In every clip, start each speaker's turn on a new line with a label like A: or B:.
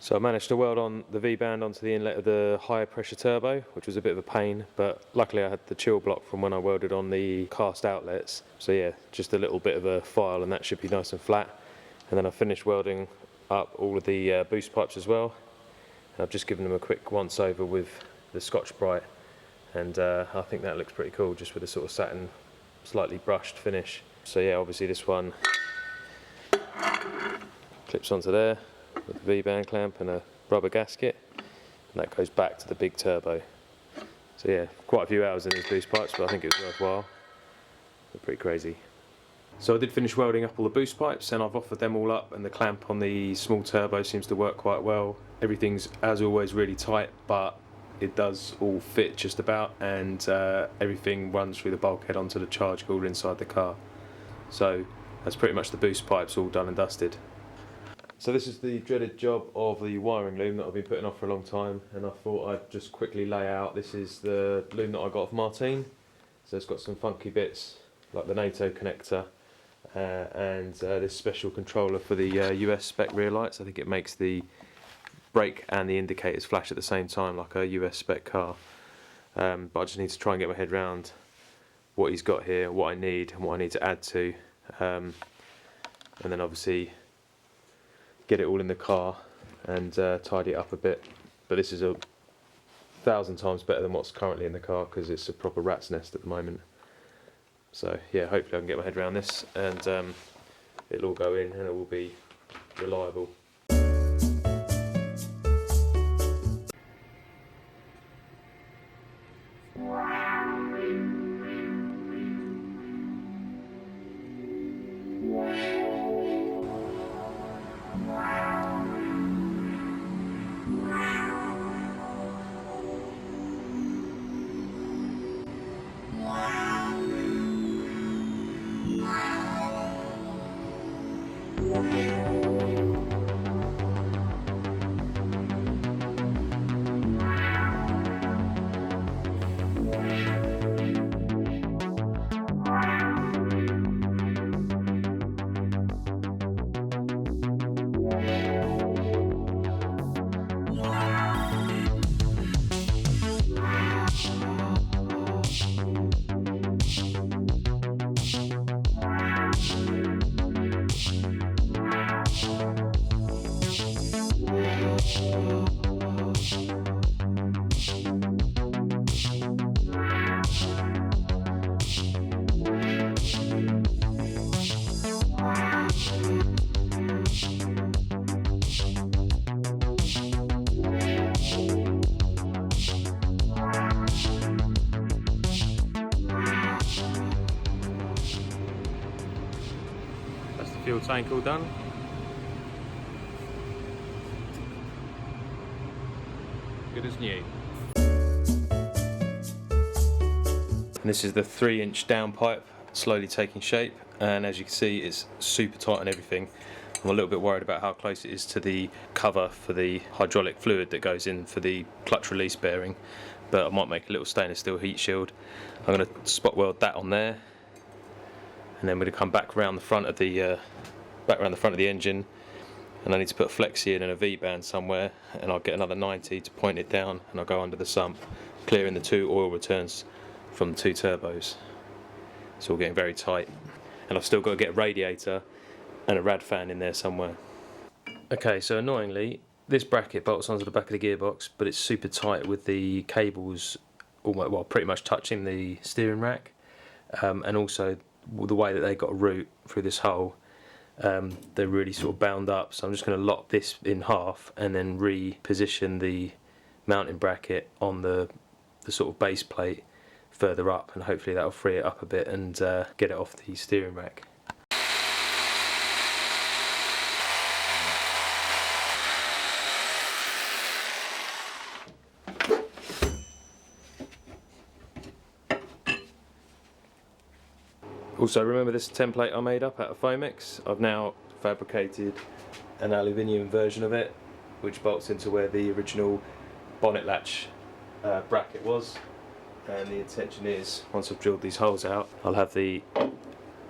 A: So I managed to weld on the V-band onto the inlet of the higher pressure turbo, which was a bit of a pain, but luckily I had the chill block from when I welded on the cast outlets. So yeah, just a little bit of a file and that should be nice and flat. And then I finished welding up all of the boost pipes as well. And I've just given them a quick once over with the Scotch-Brite, and I think that looks pretty cool, just with a sort of satin, slightly brushed finish. So yeah, obviously this one clips onto there with the V-band clamp and a rubber gasket, and that goes back to the big turbo. So yeah, quite a few hours in these boost pipes, but I think it was worthwhile. They're pretty crazy. So I did finish welding up all the boost pipes, and I've offered them all up, and the clamp on the small turbo seems to work quite well. Everything's, as always, really tight, but it does all fit just about, and everything runs through the bulkhead onto the charge cooler inside the car. So that's pretty much the boost pipes all done and dusted. So this is the dreaded job of the wiring loom that I've been putting off for a long time, and I thought I'd just quickly lay out. This is the loom that I got off Martin. So it's got some funky bits like the NATO connector and this special controller for the US spec rear lights. I think it makes the brake and the indicators flash at the same time like a US spec car. But I just need to try and get my head around what he's got here, what I need and what I need to add to, and then obviously get it all in the car and tidy it up a bit. But this is 1,000 times better than what's currently in the car, because it's a proper rat's nest at the moment. So yeah, hopefully I can get my head around this, and it'll all go in and it will be reliable. Fuel tank all done. Good as new. And this is the 3-inch downpipe slowly taking shape, and as you can see it's super tight on everything. I'm a little bit worried about how close it is to the cover for the hydraulic fluid that goes in for the clutch release bearing, but I might make a little stainless steel heat shield. I'm going to spot weld that on there, and then we're going to come back around the front of the engine, and I need to put a flexi in and a V-band somewhere, and I'll get another 90 to point it down, and I'll go under the sump, clearing the 2 oil returns from the 2 turbos. It's all getting very tight, and I've still got to get a radiator and a rad fan in there somewhere. Okay, so annoyingly this bracket bolts onto the back of the gearbox, but it's super tight with the cables almost, well, pretty much touching the steering rack, and also the way that they got a route through this hole, they're really sort of bound up. So I'm just going to lock this in half and then reposition the mounting bracket on the sort of base plate further up, and hopefully that'll free it up a bit and get it off the steering rack. Also, remember this template I made up out of Fomex? I've now fabricated an aluminium version of it, which bolts into where the original bonnet latch bracket was. And the intention is, once I've drilled these holes out, I'll have the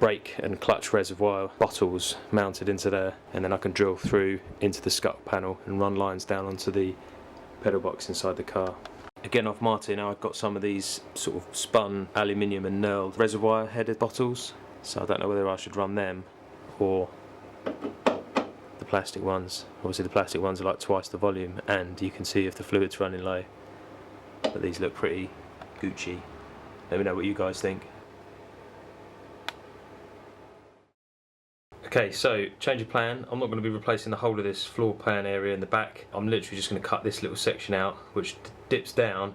A: brake and clutch reservoir bottles mounted into there, and then I can drill through into the scup panel and run lines down onto the pedal box inside the car. Again, off Martin, I've got some of these sort of spun aluminium and knurled reservoir headed bottles, so I don't know whether I should run them or the plastic ones. Obviously the plastic ones are like twice the volume, and you can see if the fluid's running low, but these look pretty Gucci. Let me know what you guys think. Okay, so change of plan. I'm not going to be replacing the whole of this floor pan area in the back. I'm literally just going to cut this little section out, which dips down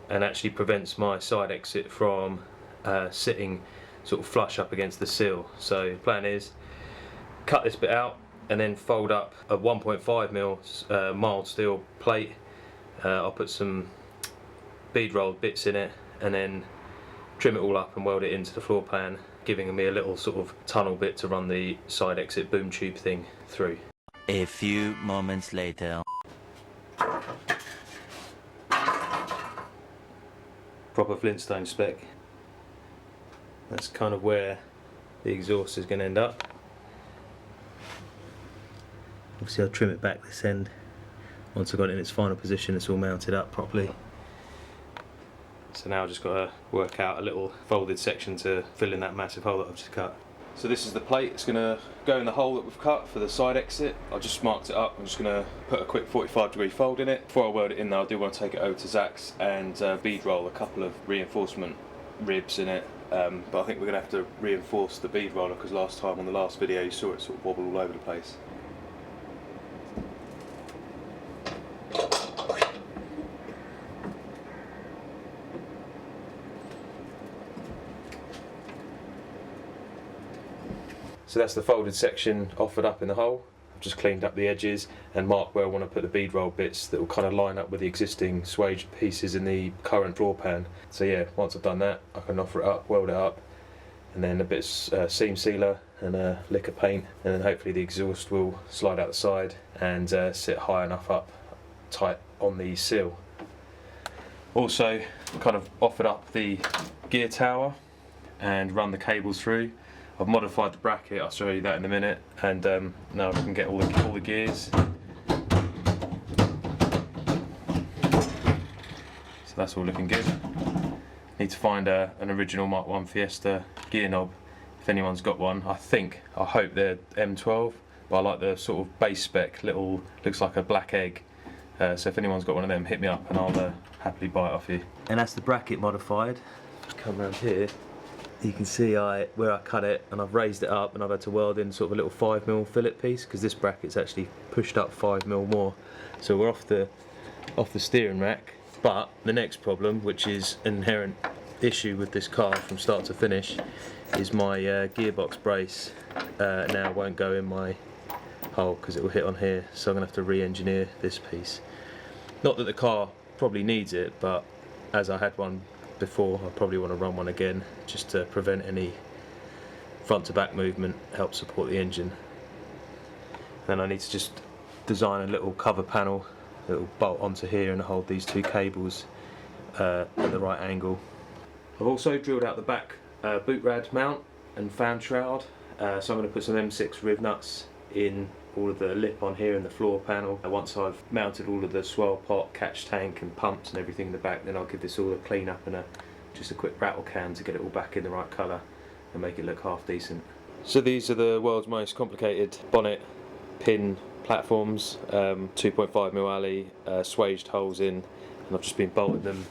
A: and actually prevents my side exit from sitting sort of flush up against the sill. So the plan is cut this bit out and then fold up a 1.5mm mild steel plate. I'll put some bead rolled bits in it and then trim it all up and weld it into the floor pan, giving me a little sort of tunnel bit to run the side exit boom tube thing through.
B: A few moments later.
A: Proper Flintstone spec. That's kind of where the exhaust is going to end up. Obviously I'll trim it back this end. Once I've got it in its final position, it's all mounted up properly. So now I've just got to work out a little folded section to fill in that massive hole that I've just cut. So this is the plate. It's going to go in the hole that we've cut for the side exit. I just marked it up. I'm just going to put a quick 45-degree fold in it. Before I weld it in though, I do want to take it over to Zach's and bead roll a couple of reinforcement ribs in it. But I think we're going to have to reinforce the bead roller because last time on the last video you saw it sort of wobble all over the place. So that's the folded section offered up in the hole. I've just cleaned up the edges and marked where I want to put the bead roll bits that will kind of line up with the existing swaged pieces in the current floor pan. So yeah, once I've done that, I can offer it up, weld it up, and then a bit of seam sealer and a lick of paint, and then hopefully the exhaust will slide out the side and sit high enough up, tight on the sill. Also, kind of offered up the gear tower and run the cables through. I've modified the bracket, I'll show you that in a minute, and now I can get all the gears. So that's all looking good. Need to find an original Mark 1 Fiesta gear knob, if anyone's got one. I hope they're M12, but I like the sort of base spec, little, looks like a black egg. So if anyone's got one of them, hit me up and I'll happily buy it off you. And that's the bracket modified. Just come around here. You can see where I cut it, and I've raised it up, and I've had to weld in sort of a little 5mm fillet piece because this bracket's actually pushed up 5mm more. So we're off the steering rack. But the next problem, which is an inherent issue with this car from start to finish, is my gearbox brace now won't go in my hole because it will hit on here. So I'm gonna have to re-engineer this piece. Not that the car probably needs it, but as I had one before, I probably want to run one again just to prevent any front to back movement, help support the engine. Then I need to just design a little cover panel that will bolt onto here and hold these two cables at the right angle. I've also drilled out the back boot rad mount and fan shroud, so I'm going to put some M6 rib nuts in all of the lip on here and the floor panel. Once I've mounted all of the swirl pot, catch tank and pumps and everything in the back, then I'll give this all a clean up and just a quick rattle can to get it all back in the right colour and make it look half decent. So these are the world's most complicated bonnet pin platforms, 2.5mm alley, swaged holes in, and I've just been bolting them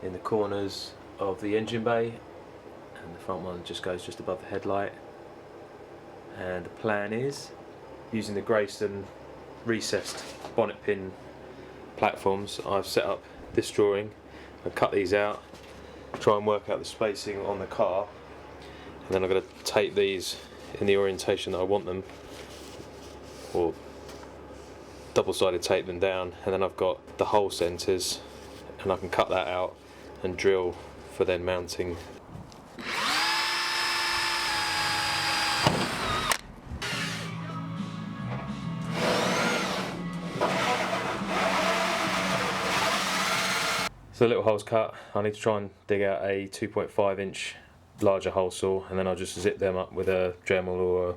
A: in the corners of the engine bay, and the front one just goes just above the headlight. And the plan is, using the Greyston recessed bonnet pin platforms, I've set up this drawing and cut these out, try and work out the spacing on the car, and then I'm going to tape these in the orientation that I want them, or double-sided tape them down, and then I've got the hole centres and I can cut that out and drill for then mounting. So the little hole's cut. I need to try and dig out a 2.5 inch larger hole saw, and then I'll just zip them up with a Dremel or a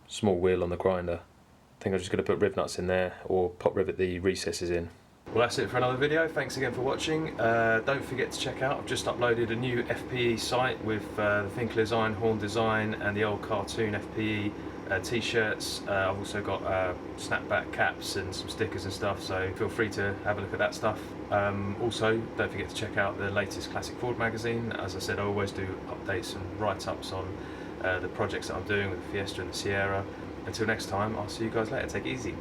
A: small wheel on the grinder. I think I'm just going to put riv nuts in there or pop rivet the recesses in. Well, that's it for another video. Thanks again for watching. Don't forget to check out, I've just uploaded a new FPE site with the Finkler's Iron Horn design and the old cartoon FPE t-shirts. I've also got snapback caps and some stickers and stuff, so feel free to have a look at that stuff. Also, don't forget to check out the latest Classic Ford magazine. As I said, I always do updates and write-ups on the projects that I'm doing with the Fiesta and the Sierra. Until next time, I'll see you guys later. Take it easy.